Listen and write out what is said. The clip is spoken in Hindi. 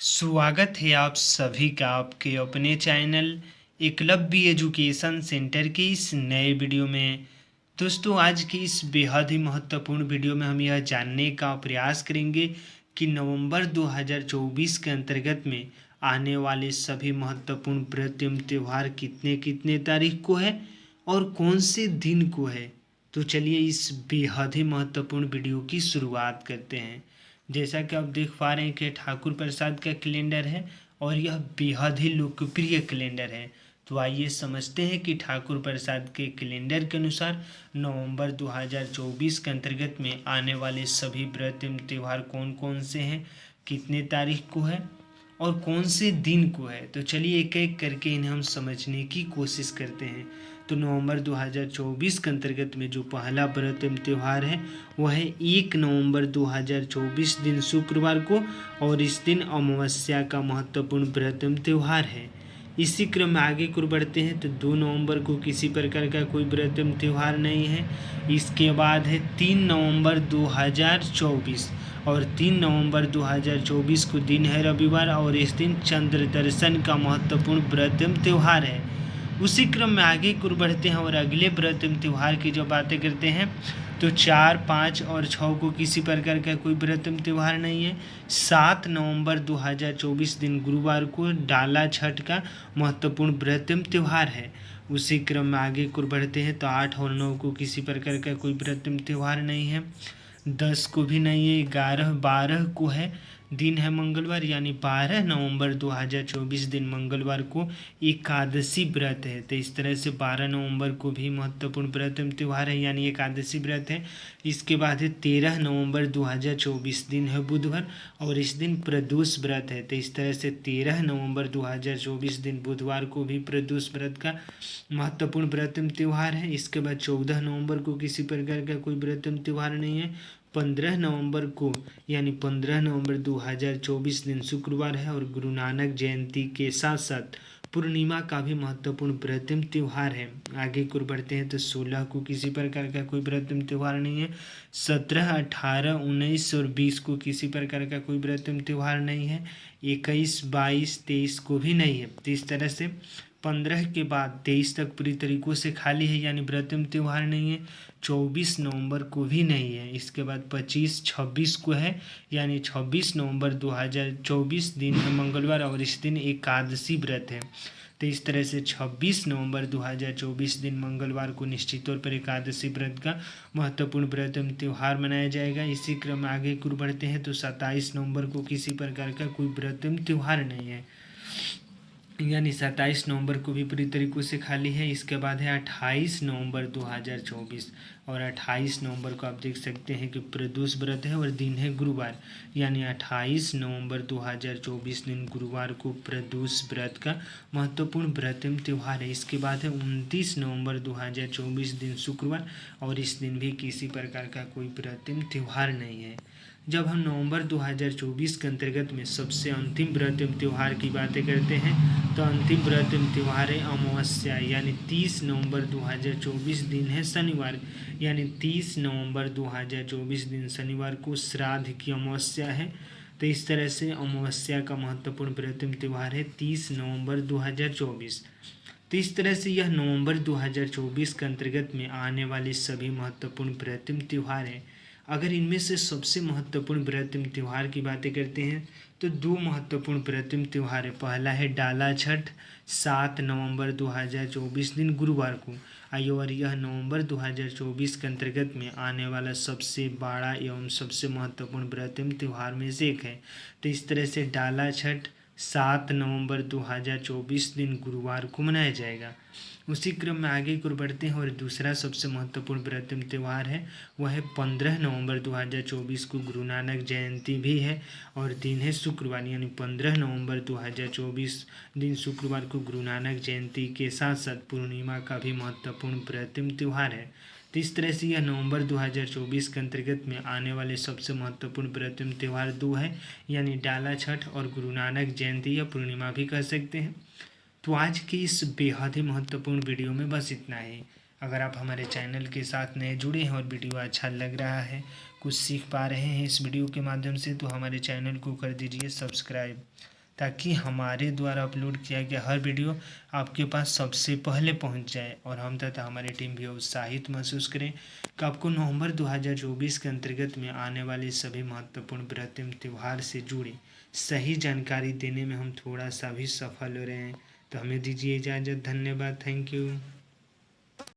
स्वागत है आप सभी का आपके अपने चैनल एकलव्य एजुकेशन सेंटर के इस नए वीडियो में। दोस्तों, आज की इस बेहद ही महत्वपूर्ण वीडियो में हम यह जानने का प्रयास करेंगे कि नवंबर 2024 के अंतर्गत में आने वाले सभी महत्वपूर्ण व्रत एवं त्यौहार कितने कितने तारीख को है और कौन से दिन को है। तो चलिए इस बेहद ही महत्वपूर्ण वीडियो की शुरुआत करते हैं। जैसा कि आप देख पा रहे हैं कि ठाकुर प्रसाद का कैलेंडर है और यह बेहद ही लोकप्रिय कैलेंडर है। तो आइए समझते हैं कि ठाकुर प्रसाद के कैलेंडर के अनुसार नवंबर 2024 के अंतर्गत में आने वाले सभी व्रत एवं त्यौहार कौन कौन से हैं, कितने तारीख को है और कौन से दिन को है। तो चलिए एक एक करके इन्हें हम समझने की कोशिश करते हैं। तो नवंबर 2024 के अंतर्गत में जो पहला व्रत एवं त्यौहार है वह है 1 नवंबर 2024 दिन शुक्रवार को, और इस दिन अमावस्या का महत्वपूर्ण व्रत एवं त्यौहार है। इसी क्रम में आगे को बढ़ते हैं तो 2 नवंबर को किसी प्रकार का कोई व्रत एवं त्यौहार नहीं है। इसके बाद है 3 नवंबर 2024, और 3 नवंबर 2024 को दिन है रविवार, और इस दिन चंद्र दर्शन का महत्वपूर्ण व्रत एवं त्यौहार है। उसी क्रम में आगे को बढ़ते हैं और अगले व्रत एवं त्यौहार की जो बातें करते हैं तो 4, 5 और 6 को किसी प्रकार का कोई व्रत एवं त्यौहार नहीं है। 7 नवंबर 2024 दिन गुरुवार को डाला छठ का महत्वपूर्ण व्रत एवं त्यौहार है। उसी क्रम में आगे को बढ़ते हैं तो 8 और 9 को किसी प्रकार का कोई व्रत एवं त्यौहार नहीं है। 10 को भी नहीं है। 11, 12 को है, दिन है मंगलवार, यानी 12 नवंबर 2024 दिन मंगलवार को एकादशी व्रत है। तो इस तरह से 12 नवंबर को भी महत्वपूर्ण व्रत एवं त्यौहार है, यानी एकादशी व्रत है। इसके बाद है 13 नवंबर 2024 दिन है बुधवार, और इस दिन प्रदोष व्रत है। तो इस तरह से 13 नवंबर 2024 दिन बुधवार को भी प्रदोष व्रत का महत्वपूर्ण व्रत एवं त्यौहार है। इसके बाद 14 नवंबर को किसी प्रकार का कोई व्रत एवं त्यौहार नहीं है। 15 नवंबर को, यानी 15 नवंबर 2024 दिन शुक्रवार है, और गुरु नानक जयंती के साथ साथ पूर्णिमा का भी महत्वपूर्ण व्रत एवं त्यौहार है। आगे को बढ़ते हैं तो 16 को किसी प्रकार का कोई व्रत एवं त्यौहार नहीं है। 17, 18, 19 और 20 को किसी प्रकार का कोई व्रत एवं त्यौहार नहीं है। 21, 22, 23 को भी नहीं है। तो इस तरह से 15 के बाद 23 तक पूरी तरीकों से खाली है, यानी व्रत एवं त्यौहार नहीं है। 24 नवंबर को भी नहीं है। इसके बाद 25, 26 को है, यानी 26 नवंबर 2024 दिन है मंगलवार, और इस दिन एकादशी व्रत है। तो इस तरह से 26 नवंबर 2024 दिन मंगलवार को निश्चित तौर पर एकादशी व्रत का महत्वपूर्ण व्रत एवं त्यौहार मनाया जाएगा। इसी क्रम में आगे को बढ़ते हैं तो 27 नवंबर को किसी प्रकार का कोई व्रत एवं त्यौहार नहीं है, यानी 27 नवंबर को भी पूरी तरीकों से खाली है। इसके बाद है 28 नवंबर 2024, और 28 नवंबर को आप देख सकते हैं कि प्रदोष व्रत है और दिन है गुरुवार, यानी 28 नवंबर 2024 दिन गुरुवार को प्रदोष व्रत का महत्वपूर्ण व्रत एवं त्यौहार है। इसके बाद है 29 नवंबर 2024 दिन शुक्रवार, और इस दिन भी किसी प्रकार का कोई व्रत एवं त्यौहार नहीं है। जब हम नवंबर 2024 के अंतर्गत में सबसे अंतिम व्रत एवं त्यौहार की बातें करते हैं तो अंतिम व्रत एवं त्यौहार है अमावस्या, यानी 30 नवंबर 2024 दिन है शनिवार, यानी 30 नवंबर 2024 दिन शनिवार को श्राद्ध की अमावस्या है। तो इस तरह से अमावस्या का महत्वपूर्ण व्रत एवं त्यौहार है 30 नवंबर 2024। तो इस तरह से यह नवंबर 2024 के अंतर्गत में आने वाले सभी महत्वपूर्ण व्रत एवं त्यौहार हैं। अगर इनमें से सबसे महत्वपूर्ण व्रत एवं त्यौहार की बातें करते हैं तो 2 महत्वपूर्ण व्रत एवं त्यौहार है। पहला है डाला छठ, 7 नवंबर 2024 दिन गुरुवार को, और यह नवंबर 2024 के अंतर्गत में आने वाला सबसे बड़ा एवं सबसे महत्वपूर्ण व्रत एवं त्यौहार में से एक है। तो इस तरह से डाला छठ 7 नवंबर 2024 दिन गुरुवार को मनाया जाएगा। उसी क्रम में आगे को बढ़ते हैं और दूसरा सबसे महत्वपूर्ण व्रत एवं त्यौहार है वह है 15 नवंबर 2024 को गुरु नानक जयंती भी है, और दिन है शुक्रवार, यानी 15 नवंबर 2024 दिन शुक्रवार को गुरु नानक जयंती के साथ साथ पूर्णिमा का भी महत्वपूर्ण व्रत एवं त्यौहार है। तो इस तरह से यह नवंबर 2024 के अंतर्गत में आने वाले सबसे महत्वपूर्ण व्रत एवं त्यौहार 2 है, यानी डाला छठ और गुरु नानक जयंती या पूर्णिमा भी कह सकते हैं। तो आज की इस बेहद ही महत्वपूर्ण वीडियो में बस इतना ही। अगर आप हमारे चैनल के साथ नए जुड़े हैं और वीडियो अच्छा लग रहा है, कुछ सीख पा रहे हैं इस वीडियो के माध्यम से, तो हमारे चैनल को कर दीजिए सब्सक्राइब। ताकि हमारे द्वारा अपलोड किया गया हर वीडियो आपके पास सबसे पहले पहुंच जाए और हम तथा हमारी टीम भी उत्साहित महसूस करें कि आपको नवंबर 2024 के अंतर्गत में आने वाले सभी महत्वपूर्ण व्रत एवं त्यौहार से जुड़े सही जानकारी देने में हम थोड़ा सा भी सफल हो रहे हैं। तो हमें दीजिए इजाज़त। धन्यवाद। Thank you.